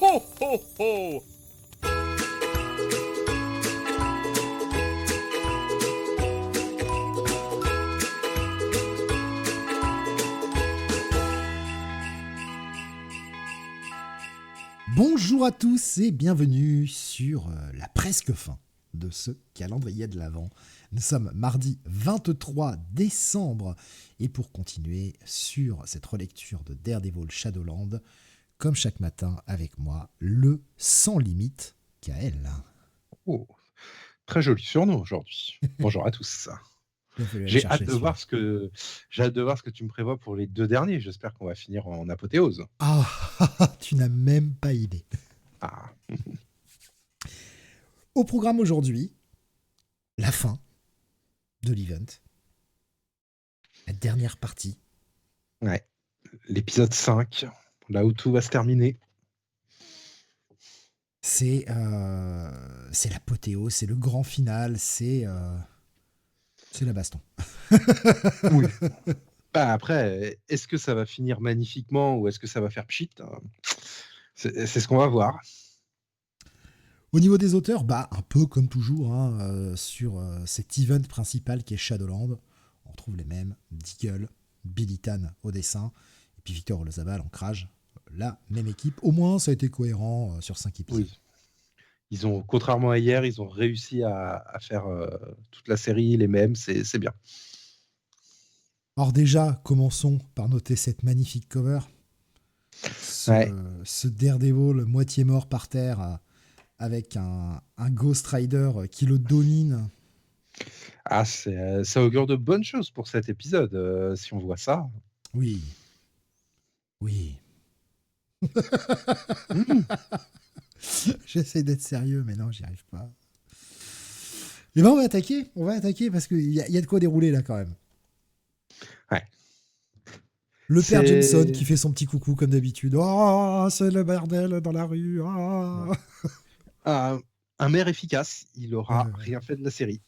Ho, ho, ho! Bonjour à tous et bienvenue sur la presque fin de ce calendrier de l'Avent. Nous sommes mardi 23 décembre et pour continuer sur cette relecture de Daredevil Shadowland, comme chaque matin avec moi, le sans limite Kael. Oh, très joli surnom aujourd'hui. Bonjour à tous. Il a fallu aller J'ai hâte chercher de celui-là. voir ce que tu me prévois pour les deux derniers. J'espère qu'on va finir en apothéose. Ah, tu n'as même pas idée. Ah, Au programme aujourd'hui, la fin de l'event, la dernière partie. ouais. L'épisode 5, là où tout va se terminer. C'est l'apothéose, c'est le grand final, c'est la baston. Oui. Bah après, est-ce que ça va finir magnifiquement ou est-ce que ça va faire pchit? C'est ce qu'on va voir. Au niveau des auteurs, bah un peu comme toujours hein, sur cet event principal qui est Shadowland, on retrouve les mêmes, Deagle, Billy Tan au dessin, et puis Victor Olazabal en crage, la même équipe. Au moins ça a été cohérent sur 5 épisodes. Oui. Contrairement à hier, ils ont réussi à faire toute la série les mêmes. C'est bien. Alors déjà, commençons par noter cette magnifique cover. Ouais. Ce Daredevil moitié mort par terre avec un Ghost Rider qui le domine. Ah, ça augure de bonnes choses pour cet épisode, si on voit ça. Oui. Oui. Mmh. J'essaie d'être sérieux, mais non, j'y arrive pas. Mais ben, on va attaquer parce qu'il y a de quoi dérouler là quand même. Ouais. Le père Jameson C'est qui fait son petit coucou comme d'habitude. Oh, c'est le bordel dans la rue. Oh. un, un maire efficace, il Ouais, aura ouais. rien fait de la série.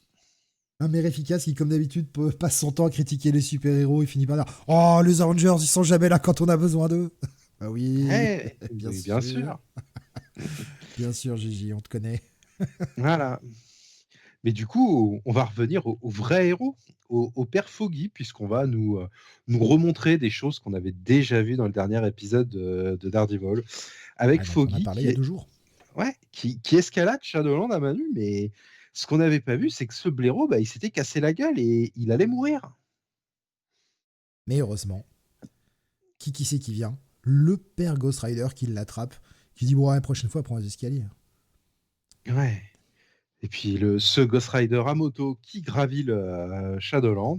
Un maire efficace qui, comme d'habitude, passe son temps à critiquer les super-héros et finit par dire oh, les Avengers, ils sont jamais là quand on a besoin d'eux. Ah oui, bien Oui, bien sûr. sûr. Bien sûr, Gigi, on te connaît. Voilà. Mais du coup, on va revenir au vrai héros, au père Foggy, puisqu'on va nous remontrer des choses qu'on avait déjà vues dans le dernier épisode de Daredevil, Ouais, avec donc on a Foggy parlé il y a 2 jours. qui escalade Shadowland à main nue, mais ce qu'on n'avait pas vu, c'est que ce blaireau, bah, il s'était cassé la gueule et il allait mourir. Mais heureusement, qui c'est qui vient? Le père Ghost Rider qui l'attrape, qui dit bon, ouais, la prochaine fois, prends les escaliers. Ouais. Et puis ce Ghost Rider à moto qui gravit le Shadowland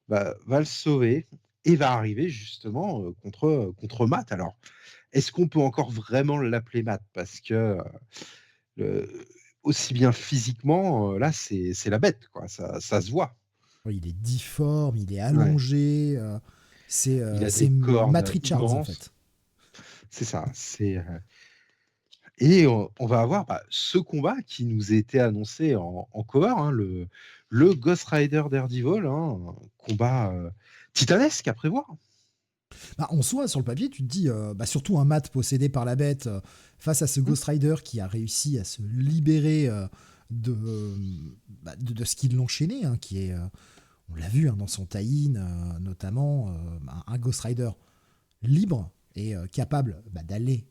va le sauver et va arriver justement contre Matt. Alors, est-ce qu'on peut encore vraiment l'appeler Matt? Parce que le- aussi bien physiquement, là, c'est la bête, quoi. Ça se voit. Ouais, il est difforme, il est Ouais. allongé. Il a C'est des Matt cornes Richards, en immenses. fait. C'est ça. Et on va avoir ce combat qui nous était annoncé en cover, hein, le Ghost Rider Daredevil, hein, un combat titanesque à prévoir. Bah, en soi, sur le papier, tu te dis, surtout un Matt possédé par la bête face à ce Mm. Ghost Rider qui a réussi à se libérer de, de ce qui l'enchaînait, hein, qui est, on l'a vu hein, dans son tie-in, notamment, un Ghost Rider libre et capable d'aller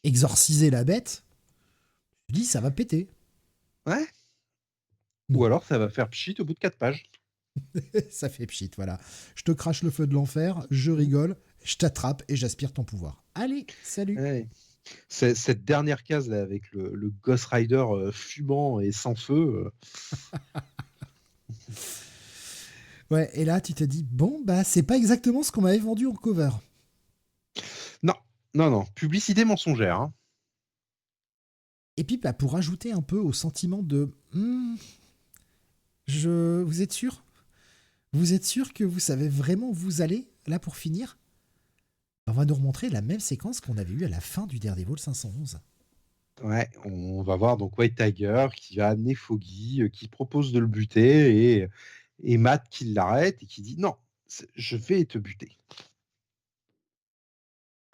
exorciser la bête. Tu te dis, ça va péter. Ouais. Ou Non, alors ça va faire pchit au bout de 4 pages. ça fait pchit, voilà. Je te crache le feu de l'enfer, je Mm. rigole, je t'attrape et j'aspire ton pouvoir. Allez, salut. Ouais. Cette dernière case là avec le Ghost Rider fumant et sans feu. Ouais, et là, tu te dis, bon, bah, c'est pas exactement ce qu'on m'avait vendu en cover. Non, non, non. Publicité mensongère. Hein. Et puis, bah, pour ajouter un peu au sentiment de, vous êtes sûr? Vous êtes sûr que vous savez vraiment où vous allez, là, pour finir? On va nous remontrer la même séquence qu'on avait eue à la fin du Daredevil 511. Ouais, on va voir donc White Tiger qui va amener Foggy, qui propose de le buter et Matt qui l'arrête et qui dit non, je vais te buter.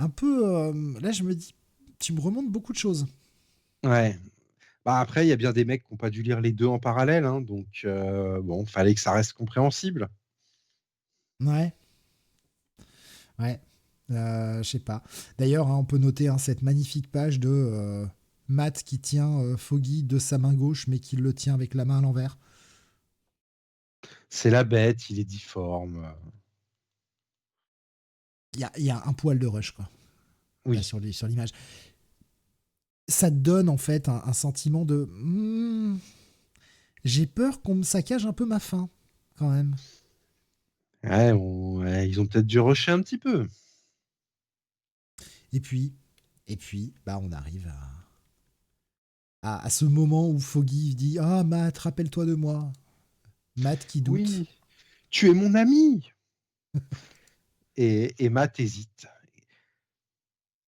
un peu. Là, je me dis, tu me remontes beaucoup de choses. Ouais. Bah, après, il y a bien des mecs qui ont pas dû lire les 2 en parallèle, hein, donc bon, fallait que ça reste compréhensible. Ouais, ouais. Je sais pas. D'ailleurs, hein, on peut noter hein, cette magnifique page de Matt qui tient Foggy de sa main gauche, mais qui le tient avec la main à l'envers. C'est la bête, il est difforme. Il y a un poil de rush, quoi, là, Oui. sur l'image. Ça te donne, en fait, un sentiment de. J'ai peur qu'on me saccage un peu ma faim, quand même. Ouais, ouais, ils ont peut-être dû rusher un petit peu. Et puis, bah, on arrive à ce moment où Foggy dit Ah, Matt, rappelle-toi de moi. Matt qui doute. Oui, tu es mon ami. Et Matt hésite.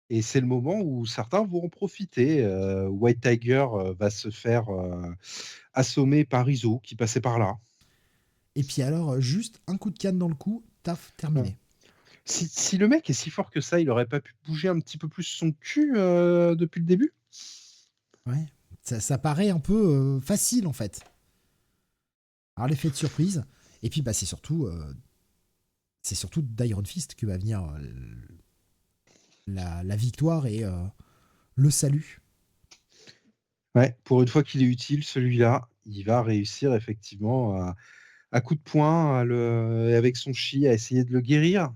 Et c'est le moment où certains vont en profiter. White Tiger va se faire assommer par Iso qui passait par là. Et puis alors, juste un coup de canne dans le cou, taf, Ouais. terminé. Si le mec est si fort que ça, il aurait pas pu bouger un petit peu plus son cul depuis le début? Ouais. Ça paraît un peu facile, en fait. Alors, l'effet de surprise. Et puis, bah, c'est surtout d'Iron Fist que va venir la victoire et le salut. Ouais, pour une fois qu'il est utile, celui-là, il va réussir effectivement à coup de poing avec son chi à essayer de le guérir.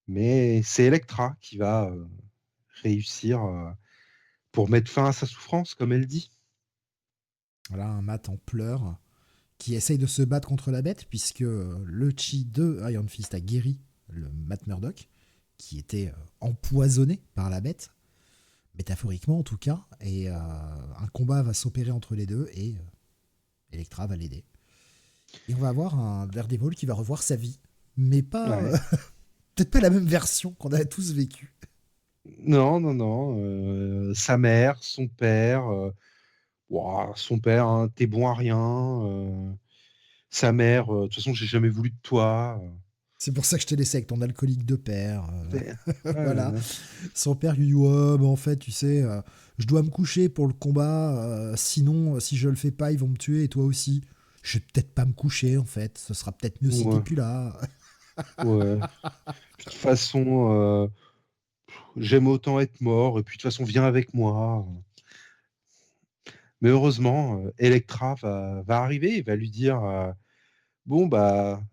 Mais c'est Electra qui va réussir pour mettre fin à sa souffrance, comme elle dit. Voilà, un Matt en pleurs qui essaye de se battre contre la bête, puisque le chi de Iron Fist a guéri le Matt Murdock, qui était empoisonné par la bête, métaphoriquement en tout cas, et un combat va s'opérer entre les deux, et Electra va l'aider. Et on va avoir un Daredevil qui va revoir sa vie, mais pas Ouais. peut-être pas la même version qu'on a tous vécue. Non, non, non. Sa mère, son père. Ouah, son père, hein, t'es bon à rien. Sa mère, de toute façon, j'ai jamais voulu de toi. C'est pour ça que je t'ai laissé avec ton alcoolique de père. Voilà. Ouais, Son père lui dit ouais, bah en fait, tu sais, je dois me coucher pour le combat. Sinon, si je le fais pas, ils vont me tuer et toi aussi. Je vais peut-être pas me coucher en fait. Ce sera peut-être mieux si t'es ouais, plus là. ouais. Puis, de toute façon, j'aime autant être mort. Et puis de toute façon, viens avec moi. Mais heureusement, Electra va arriver et va lui dire bon, bah,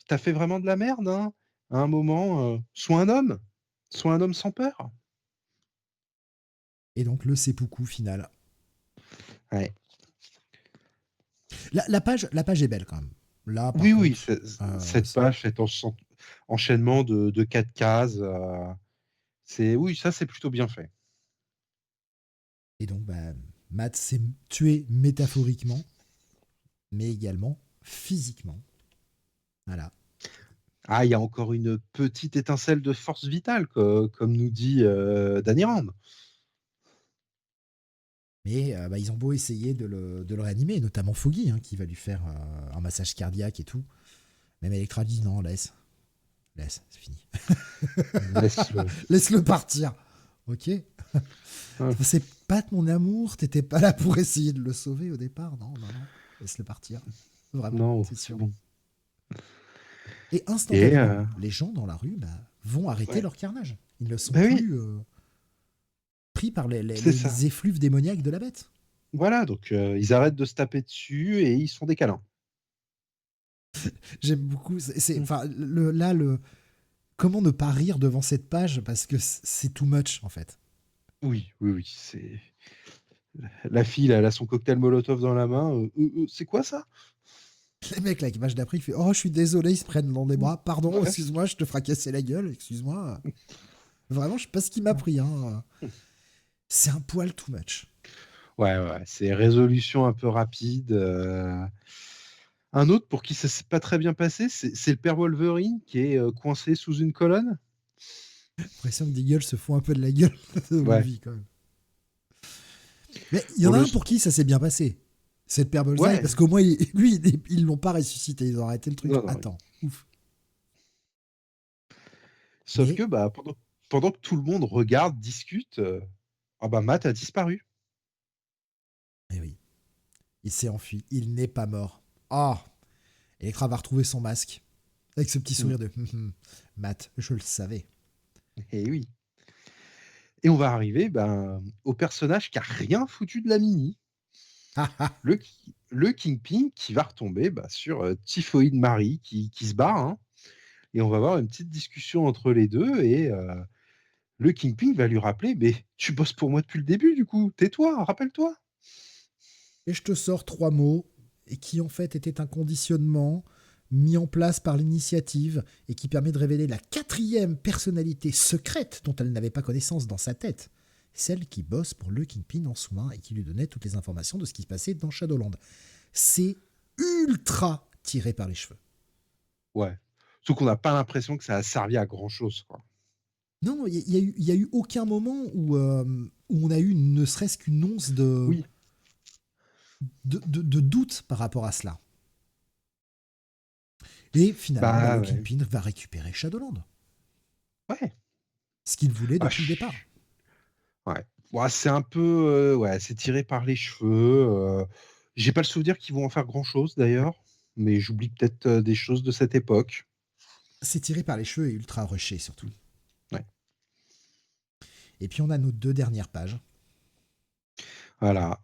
t'as fait vraiment de la merde, hein, à un moment. Sois un homme. Sois un homme sans peur. Et donc le seppuku final. Ouais. La page est belle quand même. Là, par Oui, oui, contre, cette page, cet enchaînement de 4 cases, oui, ça, c'est plutôt bien fait. et donc bah, Matt s'est tué métaphoriquement, mais également physiquement. Voilà. Ah, il y a encore une petite étincelle de force vitale, comme nous dit Danny Rand. Mais bah, ils ont beau essayer de le réanimer, notamment Foggy, hein, qui va lui faire un massage cardiaque et tout. Même Electra dit non, laisse, c'est fini. Laisse-le. Laisse-le partir. Ok. Ouais. C'est pas de mon amour, t'étais pas là pour essayer de le sauver au départ. Non, non, non. Laisse-le partir. Vraiment, Non, c'est c'est sûr. bon. Et Et instantanément, les gens dans la rue bah, vont arrêter ouais. leur carnage. Ils ne sont Ben oui, plus pris par les, les- c'est ça. les effluves démoniaques de la bête. Voilà, donc ils arrêtent de se taper dessus et ils se font des câlins. J'aime beaucoup. Mm. Enfin, comment ne pas rire devant cette page parce que c'est too much en fait. Oui, oui, oui. La fille, là, elle a son cocktail Molotov dans la main. C'est quoi ça? Les mecs, là, l'image d'après, il fait Oh, je suis désolé, ils se prennent dans les bras. Pardon, Ouais. excuse-moi, je te fracassais la gueule, excuse-moi. Vraiment, je sais pas ce qui m'a pris. Hein. C'est un poil too much. Ouais, ouais, c'est résolution un peu rapide. Un autre pour qui ça s'est pas très bien passé, c'est le père Wolverine qui est coincé sous une colonne. L'impression que des gueules se font un peu de la gueule de Ouais. Wolvie quand même. Mais il y Bon, en a un pour qui ça s'est bien passé. C'est le père Bullseye, Ouais. parce qu'au moins, lui, ils l'ont pas ressuscité, ils ont arrêté le truc Non, à non. temps. Ouf. Sauf Mais que bah, pendant. pendant que tout le monde regarde, discute, ah bah Matt a disparu. Et oui, il s'est enfui. Il n'est pas mort. Ah, Elektra va retrouver son masque avec ce petit Mm. sourire de Matt, je le savais. Et oui. Et on va arriver au personnage qui a rien foutu de la mini, le Kingpin qui va retomber sur Typhoïde Marie qui se barre, hein. Et on va avoir une petite discussion entre les deux et le Kingpin va lui rappeler, mais tu bosses pour moi depuis le début du coup, tais-toi, rappelle-toi. Et je te sors 3 mots et qui en fait était un conditionnement mis en place par l'initiative et qui permet de révéler la 4e personnalité secrète dont elle n'avait pas connaissance dans sa tête. Celle qui bosse pour le Kingpin en sous-main et qui lui donnait toutes les informations de ce qui se passait dans Shadowland. C'est ultra tiré par les cheveux. Ouais. Sauf qu'on n'a pas l'impression que ça a servi à grand chose, quoi. Non, il y a eu aucun moment où on a eu ne serait-ce qu'une once Oui, de doute par rapport à cela. Et finalement, bah le ouais. Kingpin va récupérer Shadowland. Ouais. Ce qu'il voulait Ah, depuis le départ. ouais. Ouais, c'est un peu, ouais, c'est tiré par les cheveux. J'ai pas le souvenir qu'ils vont en faire grand-chose d'ailleurs, mais j'oublie peut-être des choses de cette époque. C'est tiré par les cheveux et ultra rushé surtout. Ouais. Et puis on a nos 2 dernières pages. Voilà.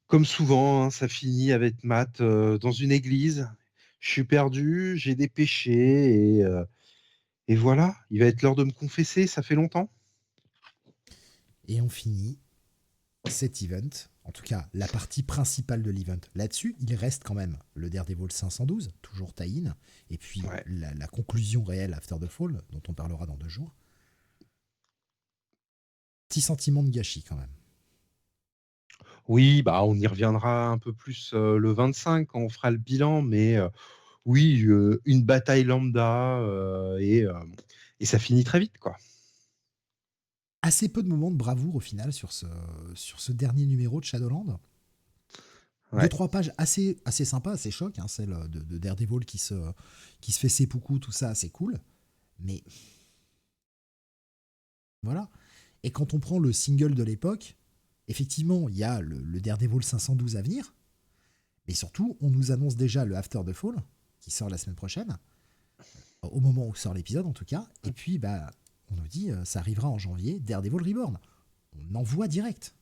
Comme souvent, hein, ça finit avec Matt dans une église. Je suis perdu, j'ai des péchés et voilà, il va être l'heure de me confesser, ça fait longtemps. Et on finit cet event, en tout cas la partie principale de l'event. Là-dessus, il reste quand même le Daredevil 512, toujours Taïn, et puis Ouais. la conclusion réelle After the Fall, dont on parlera dans 2 jours. Petit sentiment de gâchis quand même. Oui, bah on y reviendra un peu plus le 25 quand on fera le bilan, mais oui, une bataille lambda et ça finit très vite, quoi. Assez peu de moments de bravoure au final sur ce dernier numéro de Shadowland. Deux, Ouais. 3 pages assez sympas, assez choc, hein, celle de Daredevil qui se fait seppuku, tout ça, c'est cool. Mais voilà. Et quand on prend le single de l'époque, effectivement, il y a le Daredevil 512 à venir, mais surtout, on nous annonce déjà le After the Fall, qui sort la semaine prochaine, au moment où sort l'épisode en tout cas, et puis on nous dit ça arrivera en janvier, Daredevil Reborn. On envoie direct.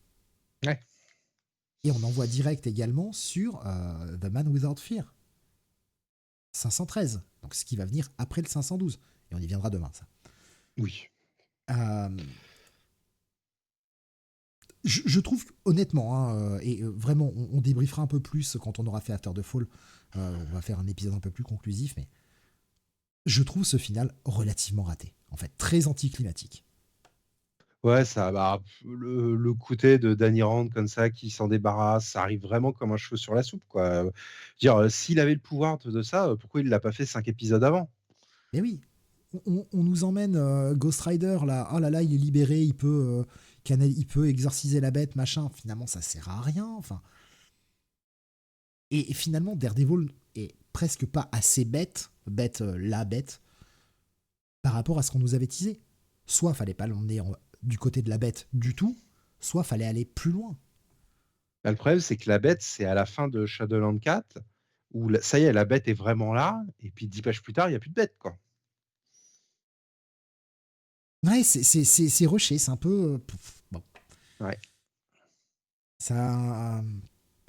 Ouais. Et on envoie direct également sur The Man Without Fear, 513, donc ce qui va venir après le 512. Et on y viendra demain, ça. Oui. Euh, je trouve honnêtement, hein, et vraiment, on débriefera un peu plus quand on aura fait After the Fall. On va faire un épisode un peu plus conclusif, mais je trouve ce final relativement raté. En fait, très anticlimatique. Ouais, ça, le côté de Danny Rand comme ça qui s'en débarrasse, ça arrive vraiment comme un cheveu sur la soupe, quoi. Dire, s'il avait le pouvoir de ça, pourquoi il l'a pas fait 5 épisodes avant? Mais oui, on nous emmène Ghost Rider là. Oh là là, il est libéré, il peut exorciser la bête, machin. Finalement, ça sert à rien. Enfin, et finalement, Daredevil est presque pas assez la bête, par rapport à ce qu'on nous avait teasé. Soit fallait pas l'emmener du côté de la bête du tout, soit fallait aller plus loin. Bah, le problème, c'est que la bête, c'est à la fin de Shadowland 4, où ça y est, la bête est vraiment là, et puis 10 pages plus tard, il n'y a plus de bête, quoi. Ouais, c'est rushé, c'est un peu. Bon. Ouais. Ça.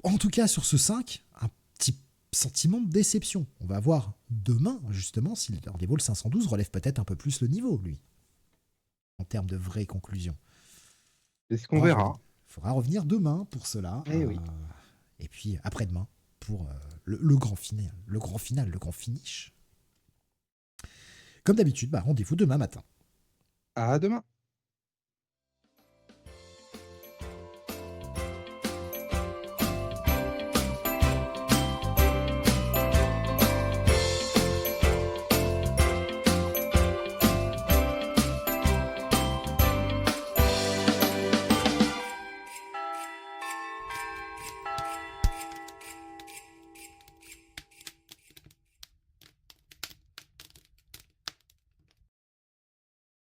En tout cas, sur ce 5, un petit sentiment de déception. On va voir demain, justement, si le Daredevil 512 relève peut-être un peu plus le niveau, lui, en termes de vraies conclusions. C'est ce Il qu'on verra. faudra revenir demain pour cela, Eh oui. et puis après-demain pour le grand final, le grand finish. Comme d'habitude, rendez-vous demain matin. À demain.